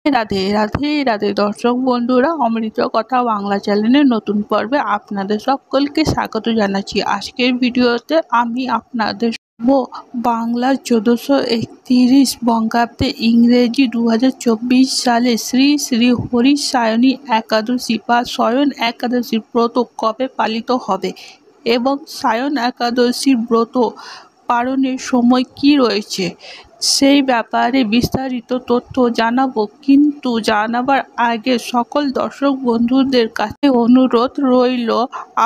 রাধে রাধে রাধে দর্শক বন্ধুরা, অমৃত কথা বাংলা চ্যানেলের নতুন পর্বে আপনাদের সকলকে স্বাগত জানাচ্ছি। আজকের ভিডিওতে আমি আপনাদের বাংলা 1431 বঙ্গাব্দে ইংরেজি 2024 সালে শ্রী শ্রী হরিশায়নী একাদশী বা শয়ন একাদশীর ব্রত কবে পালিত হবে এবং শয়ন একাদশীর ব্রত পালনের সময় কি রয়েছে সেই ব্যাপারে বিস্তারিত তথ্য জানাবো। কিন্তু জানাবার আগে সকল দর্শক বন্ধুদের কাছে অনুরোধ রইল,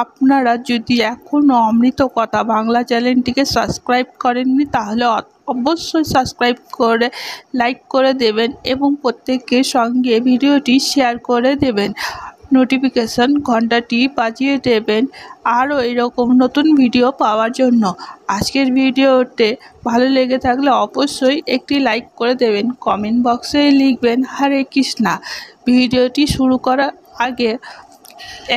আপনারা যদি এখনও অমৃত কথা বাংলা চ্যানেলটিকে সাবস্ক্রাইব করেননি তাহলে অবশ্যই সাবস্ক্রাইব করে লাইক করে দেবেন এবং প্রত্যেকের সঙ্গে ভিডিওটি শেয়ার করে দেবেন। নোটিফিকেশন ঘন্টাটি বাজিয়ে দেবেন আরও এরকম নতুন ভিডিও পাওয়ার জন্য। আজকের ভিডিওতে ভালো লেগে থাকলে অবশ্যই একটি লাইক করে দেবেন, কমেন্ট বক্সে লিখবেন হরে কৃষ্ণা। ভিডিওটি শুরু করার আগে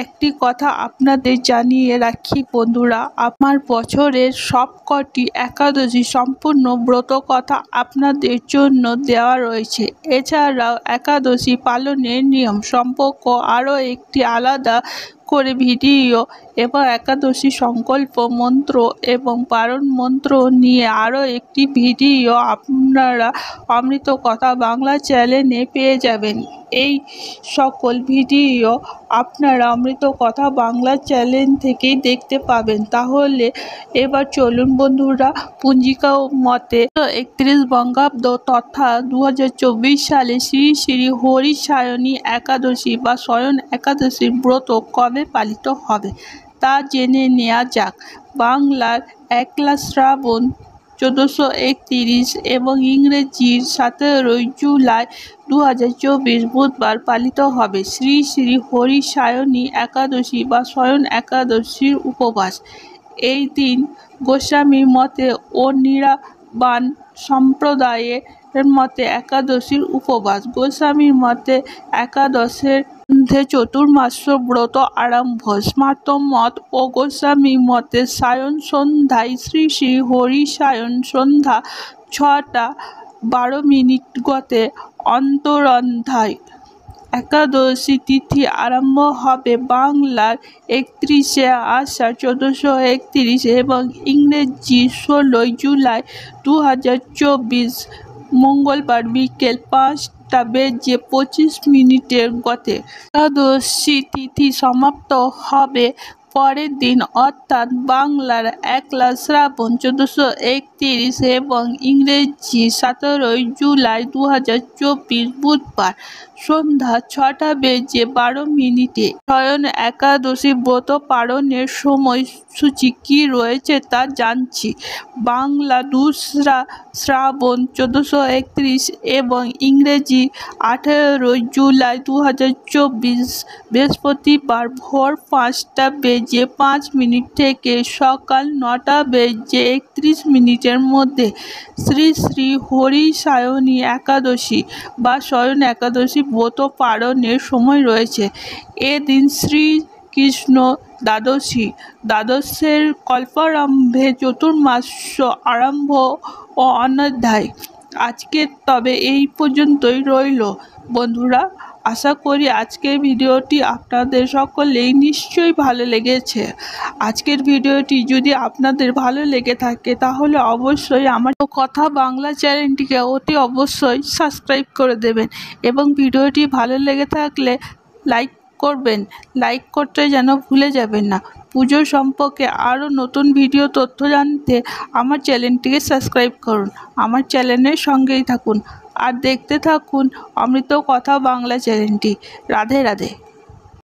একটি কথা আপনাদের জানিয়ে রাখি বন্ধুরা, আমার বছরের সবকটি একাদশী সম্পূর্ণ ব্রত কথা আপনাদের জন্য দেওয়া রয়েছে। এছাড়াও একাদশী পালনের নিয়ম সম্পর্ক আরও একটি আলাদা করে ভিডিও এবং একাদশী সংকল্প মন্ত্র এবং পারণ মন্ত্র নিয়ে আরও একটি ভিডিও আপনারা অমৃত কথা বাংলা চ্যানেলে পেয়ে যাবেন। এই সকল ভিডিও আপনারা অমৃত কথা বাংলা চ্যানেল থেকেই দেখতে পাবেন। তাহলে এবার চলুন বন্ধুরা, পঞ্জিকা মতে 31 বঙ্গাব্দ তথা 2024 সালে শ্রী শ্রী হরিশায়নী একাদশী বা শয়ন একাদশীর ব্রত কবে পালিত হবে তা জেনে নেওয়া যাক। বাংলার 1 শ্রাবণ 1431 এবং ইংরেজির 17 জুলাই 2024 বুধবার পালিত হবে শ্রী শ্রী হরিশায়নী একাদশী বা শয়ন একাদশীর উপবাস। এই দিন গোস্বামী মতে ও নিরাবান সম্প্রদায়ের মতে একাদশীর উপবাস। গোস্বামীর মতে একাদশের মধ্যে চতুর্মাস্য ব্রত আরম্ভ। স্মার্ত মত ও গোস্বামী মতে সায়ন সন্ধ্যায় শ্রী শ্রী হরিশায়ন সন্ধ্যা 6:12 গতে অন্তরন্ধায় একাদশী তিথি আরম্ভ হবে বাংলার 31 আষাঢ় 1431 এবং ইংরেজি 16 জুলাই 2024 মঙ্গলবার বিকেল 5:25 গতে। একাদশী তিথি সমাপ্ত হবে পরের দিন অর্থাৎ বাংলার 1 শ্রাবণ 1431 এবং ইংরেজি 17 জুলাই 2024 বুধবার সন্ধ্যা 6:12। শয়ন একাদশী ব্রত পালনের সময়সূচি কি রয়েছে তা জানছি। বাংলা 2 শ্রাবণ 1431 এবং ইংরেজি 18 জুলাই 2024 বৃহস্পতিবার ভোর 5:05 থেকে সকাল 9:31 মধ্যে শ্রী শ্রী হরিশায়নী একাদশী বা শয়ন একাদশী ব্রত পালনের সময় রয়েছে। এদিন শ্রীকৃষ্ণ দ্বাদশের কল্পারম্ভে চতুর্মাস্য আরম্ভ ও অনধ্যায়। আজকে তবে এই পর্যন্তই রইল বন্ধুরা। আশা করি আজকের ভিডিওটি আপনাদের সকলেই নিশ্চয়ই ভালো লেগেছে। আজকের ভিডিওটি যদি আপনাদের ভালো লেগে থাকে তাহলে অবশ্যই আমার কথা বাংলা চ্যানেলটিকে অতি অবশ্যই সাবস্ক্রাইব করে দেবেন এবং ভিডিওটি ভালো লেগে থাকলে লাইক করবেন। লাইক করতে যেন ভুলে যাবেন না। পুজো সম্পর্কে আরও নতুন ভিডিও তথ্য জানতে আমার চ্যানেলটিকে সাবস্ক্রাইব করুন। আমার চ্যানেলের সঙ্গেই থাকুন আর দেখতে থাকুন অমৃত কথা বাংলা চ্যানেলটি। রাধে রাধে।